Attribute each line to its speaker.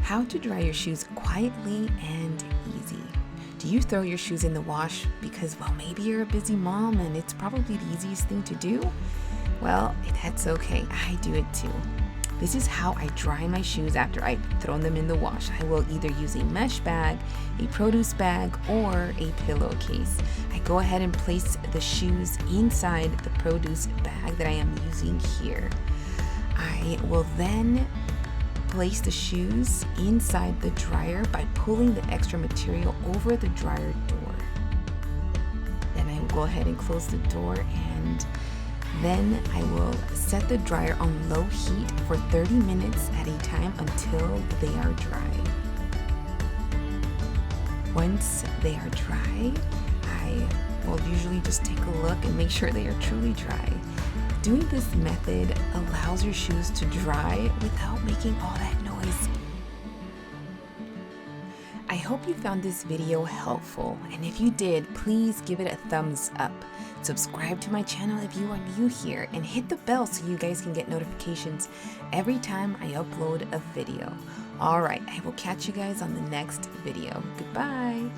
Speaker 1: How to dry your shoes quietly and easy. Do you throw your shoes in the wash because, well, maybe you're a busy mom and it's probably the easiest thing to do? Well, that's okay. I do it too. This is how I dry my shoes after I've thrown them in the wash. I will either use a mesh bag, a produce bag, or a pillowcase. I go ahead and place the shoes inside the produce bag that I am using here. I will then place the shoes inside the dryer by pulling the extra material over the dryer door. Then I will go ahead and close the door, and then I will set the dryer on low heat for 30 minutes at a time until they are dry. Once they are dry, I will usually just take a look and make sure they are truly dry. Doing this method allows your shoes to dry without making all that noise. I hope you found this video helpful, and if you did, please give it a thumbs up. Subscribe to my channel if you are new here, and hit the bell so you guys can get notifications every time I upload a video. Alright, I will catch you guys on the next video. Goodbye!